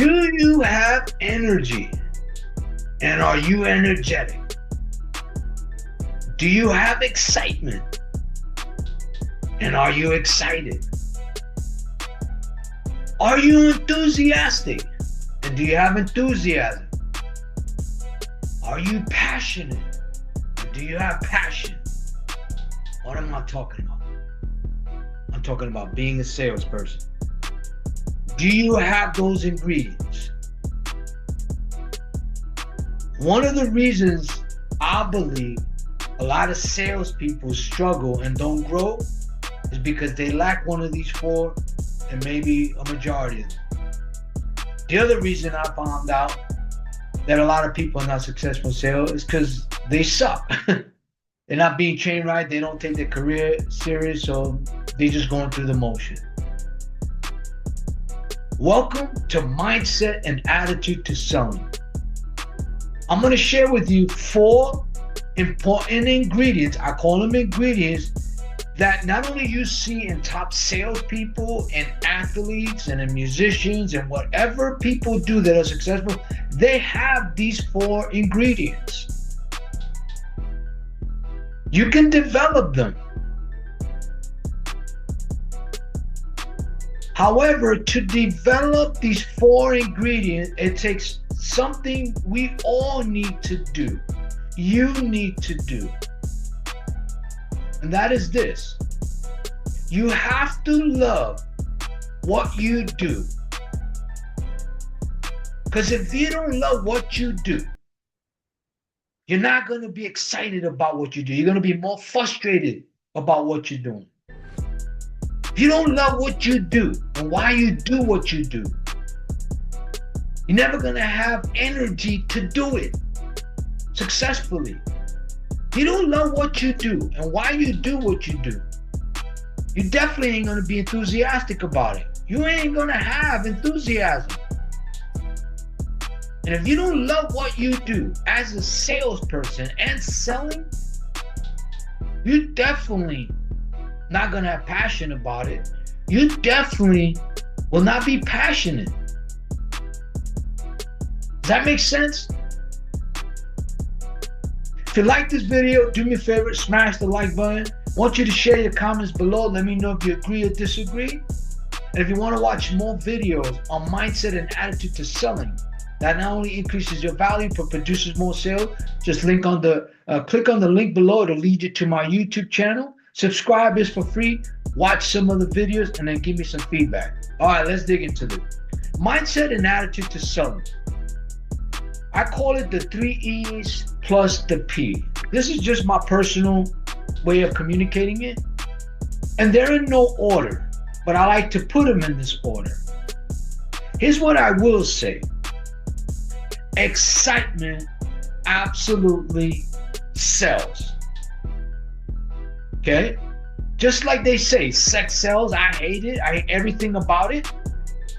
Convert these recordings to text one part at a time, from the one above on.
Do you have energy? And are you energetic? Do you have excitement? And are you excited? Are you enthusiastic? And do you have enthusiasm? Are you passionate? And do you have passion? What am I talking about? I'm talking about being a salesperson. Do you have those ingredients? One of the reasons I believe a lot of salespeople struggle and don't grow is because they lack one of these four, and maybe a majority of them. The other reason I found out that a lot of people are not successful in sales is because they suck. They're not being trained right. They don't take their career serious, so they're just going through the motion. Welcome to Mindset and Attitude to Selling. I'm going to share with you 4 important ingredients. I call them ingredients that not only you see in top salespeople and athletes and in musicians and whatever people do that are successful, they have these 4 ingredients. You can develop them. However, to develop these 4 ingredients, it takes something we all need to do. You need to do. And that is this. You have to love what you do. Because if you don't love what you do, you're not going to be excited about what you do. You're going to be more frustrated about what you're doing. If you don't love what you do and why you do what you do, you're never going to have energy to do it successfully. If you don't love what you do and why you do what you do, you definitely ain't going to be enthusiastic about it. You ain't going to have enthusiasm. And if you don't love what you do as a salesperson and selling, you definitely not going to have passion about it. You definitely will not be passionate. Does that make sense? If you like this video, do me a favor, smash the like button. I want you to share your comments below. Let me know if you agree or disagree. And if you want to watch more videos on mindset and attitude to selling, that not only increases your value but produces more sales, just click on the link below. It'll lead you to my YouTube channel. Subscribe is for free. Watch some of the videos and then give me some feedback. All right, let's dig into this. Mindset and attitude to selling. I call it the 3 E's plus the P. This is just my personal way of communicating it. And they're in no order, but I like to put them in this order. Here's what I will say. Excitement absolutely sells. Okay? Just like they say, sex sells. I hate it. I hate everything about it.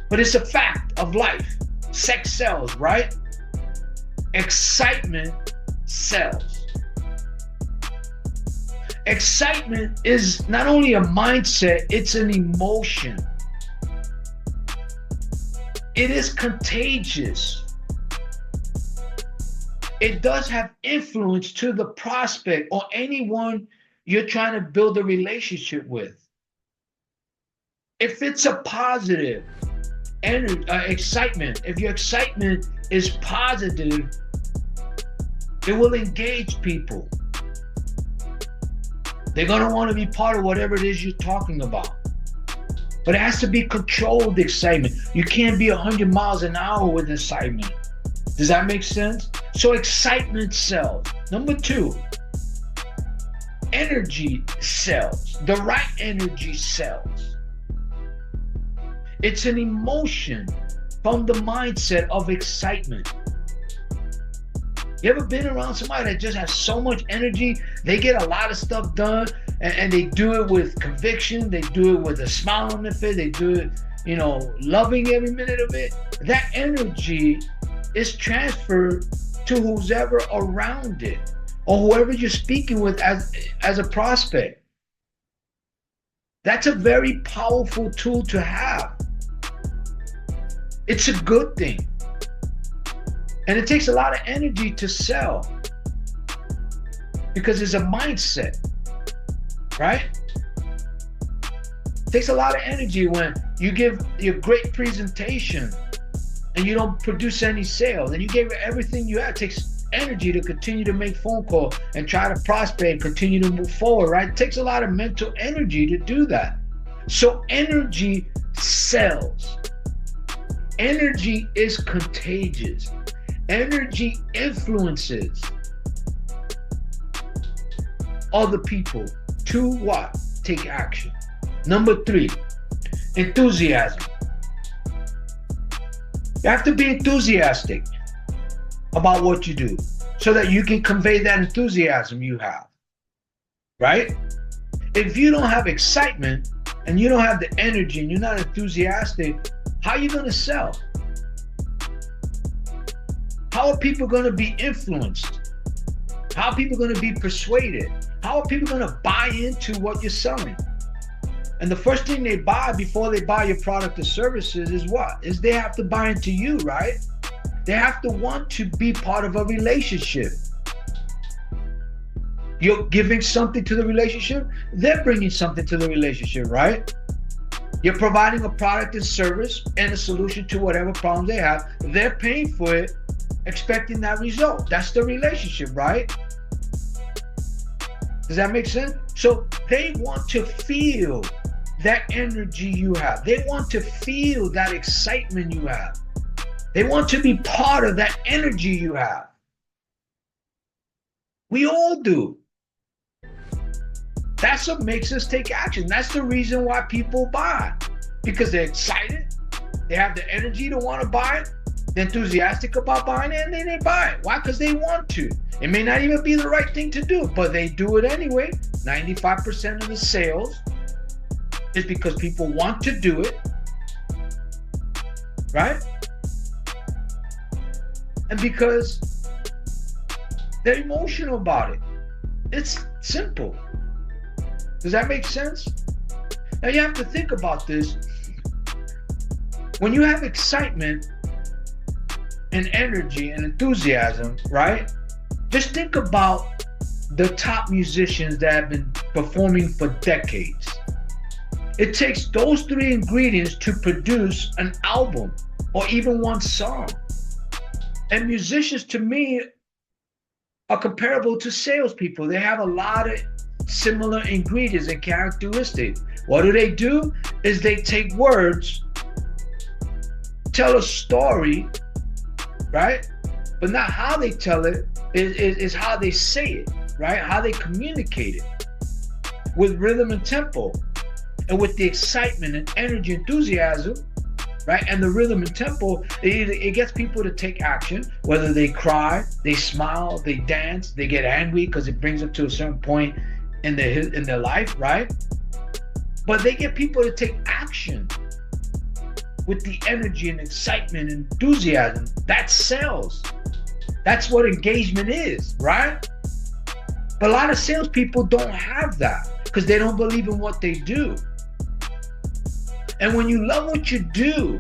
But it's a fact of life. Sex sells, right? Excitement sells. Excitement is not only a mindset, it's an emotion. It is contagious. It does have influence to the prospect or anyone you're trying to build a relationship with. If it's a positive excitement, if your excitement is positive, it will engage people. They're going to want to be part of whatever it is you're talking about. But it has to be controlled excitement. You can't be 100 miles an hour with excitement. Does that make sense? So excitement sells. Number 2, energy sells. The right energy sells. It's an emotion from the mindset of excitement. You ever been around somebody that just has so much energy? They get a lot of stuff done and they do it with conviction. They do it with a smile on their face. They do it, loving every minute of it. That energy is transferred to who's ever around it or whoever you're speaking with as a prospect. That's a very powerful tool to have. It's a good thing. And it takes a lot of energy to sell because it's a mindset, right? It takes a lot of energy when you give your great presentation and you don't produce any sales and you gave everything you had. It takes energy to continue to make phone calls and try to prospect and continue to move forward, right? It takes a lot of mental energy to do that. So energy sells. Energy is contagious. Energy influences other people to what? Take action. Number 3, enthusiasm. You have to be enthusiastic about what you do so that you can convey that enthusiasm you have, right? If you don't have excitement and you don't have the energy and you're not enthusiastic, how are you going to sell? How are people going to be influenced? How are people going to be persuaded? How are people going to buy into what you're selling? And the first thing they buy before they buy your product or services is what? Is they have to buy into you, right? They have to want to be part of a relationship. You're giving something to the relationship, they're bringing something to the relationship, right? You're providing a product and service and a solution to whatever problems they have. They're paying for it, expecting that result. That's the relationship, right? Does that make sense? So they want to feel that energy you have. They want to feel that excitement you have. They want to be part of that energy you have. We all do. That's what makes us take action. That's the reason why people buy. Because they're excited. They have the energy to want to buy it. They're enthusiastic about buying it, and then they buy it. Why? Because they want to. It may not even be the right thing to do, but they do it anyway. 95% of the sales is because people want to do it, right? And because they're emotional about it. It's simple. Does that make sense? Now you have to think about this. When you have excitement and energy and enthusiasm, right? Just think about the top musicians that have been performing for decades. It takes those 3 ingredients to produce an album or even one song. And musicians, to me, are comparable to salespeople. They have a lot of similar ingredients and characteristics. What do? Is they take words, tell a story, right? But not how they tell it, is how they say it, right? How they communicate it with rhythm and tempo and with the excitement and energy, enthusiasm, right? And the rhythm and tempo, it gets people to take action, whether they cry, they smile, they dance, they get angry because it brings them to a certain point in their life, right? But they get people to take action with the energy and excitement and enthusiasm. That sells. That's what engagement is, right? But a lot of salespeople don't have that because they don't believe in what they do. And when you love what you do,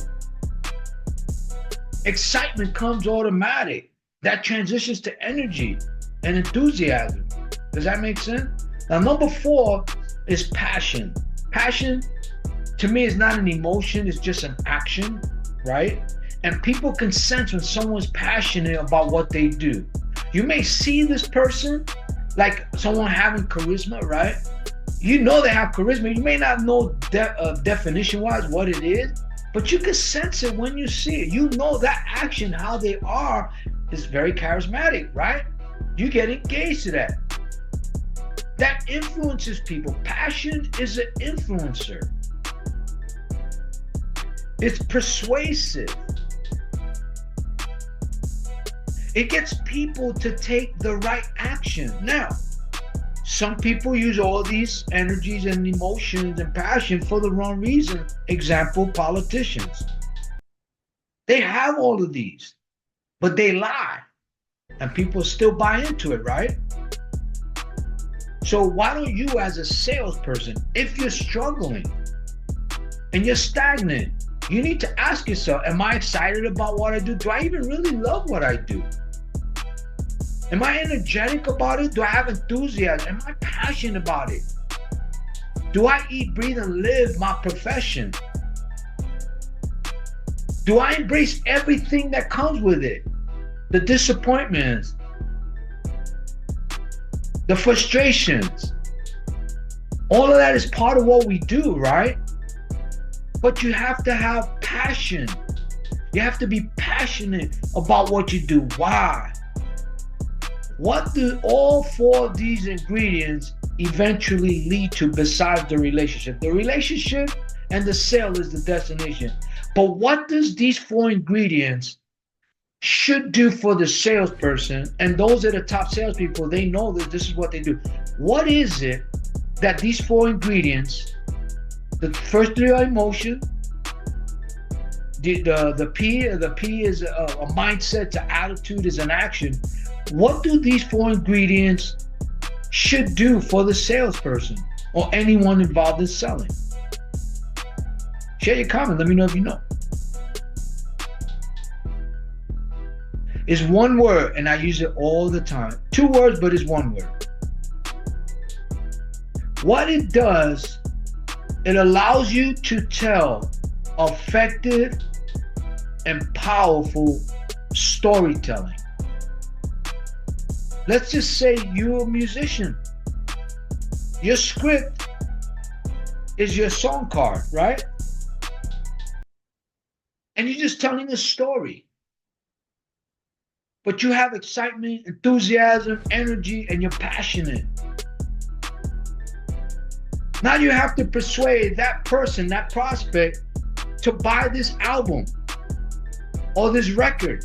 excitement comes automatic. That transitions to energy and enthusiasm. Does that make sense? Now, number 4 is passion. Passion, to me, is not an emotion, it's just an action, right? And people can sense when someone's passionate about what they do. You may see this person like someone having charisma, right? You know they have charisma. You may not know definition-wise what it is, but you can sense it when you see it. You know that action, how they are, is very charismatic, right? You get engaged to that. That influences people. Passion is an influencer. It's persuasive. It gets people to take the right action. Now, some people use all these energies and emotions and passion for the wrong reason. Example, politicians. They have all of these, but they lie. And people still buy into it, right? So why don't you, as a salesperson, if you're struggling and you're stagnant You need to ask yourself, am I excited about what I do? Do I even really love what I do? Am I energetic about it? Do I have enthusiasm? Am I passionate about it? Do I eat, breathe, and live my profession? Do I embrace everything that comes with it? The disappointments, the frustrations. All of that is part of what we do, right? But you have to have passion. You have to be passionate about what you do. Why? What do all four of these ingredients eventually lead to besides the relationship? The relationship and the sale is the destination. But what does these four ingredients should do for the salesperson? And those are the top salespeople, they know that this is what they do. What is it that these four ingredients, the first three are emotion, the P is a mindset, to attitude is an action. What do these four ingredients should do for the salesperson or anyone involved in selling? Share your comment. Let me know if you know. It's one word, and I use it all the time. 2 words, but it's one word. What it does, it allows you to tell effective and powerful storytelling. Let's just say you're a musician. Your script is your song card, right? And you're just telling a story. But you have excitement, enthusiasm, energy, and you're passionate. Now you have to persuade that person, that prospect, to buy this album or this record.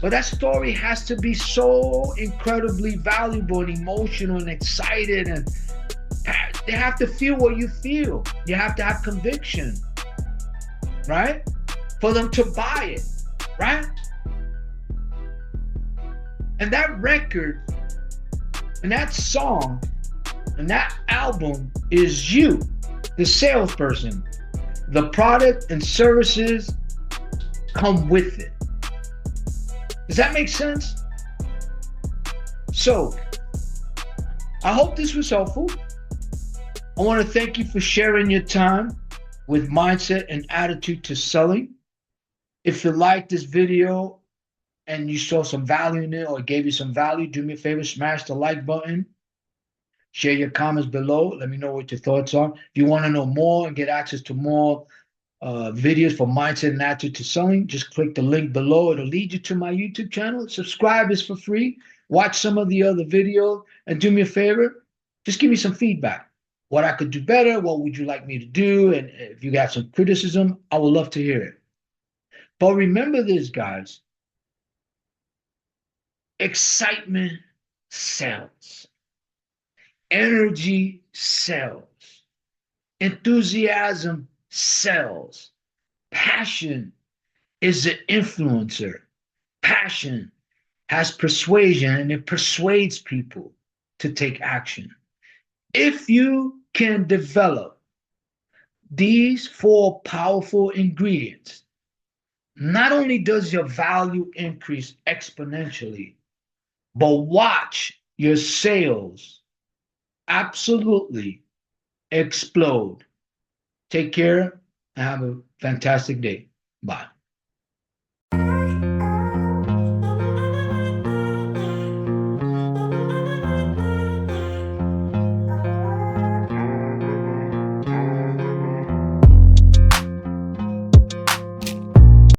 But that story has to be so incredibly valuable and emotional and excited, and they have to feel what you feel. You have to have conviction, right? For them to buy it, right? And that record and that song and that album is you, the salesperson. The product and services come with it. Does that make sense? So, I hope this was helpful. I want to thank you for sharing your time with mindset and attitude to selling. If you liked this video and you saw some value in it or it gave you some value, do me a favor, smash the like button. Share your comments below. Let me know what your thoughts are. If you want to know more and get access to more videos for mindset and attitude to selling, just click the link below. It'll lead you to my YouTube channel. Subscribe is for free. Watch some of the other videos and do me a favor, just give me some feedback. What I could do better, what would you like me to do? And if you got some criticism, I would love to hear it. But remember this, guys. Excitement sells. Energy sells. Enthusiasm sells. Passion is the influencer. Passion has persuasion, and it persuades people to take action. If you can develop these 4 powerful ingredients, not only does your value increase exponentially, but watch your sales absolutely explode. Take care and have a fantastic day. Bye.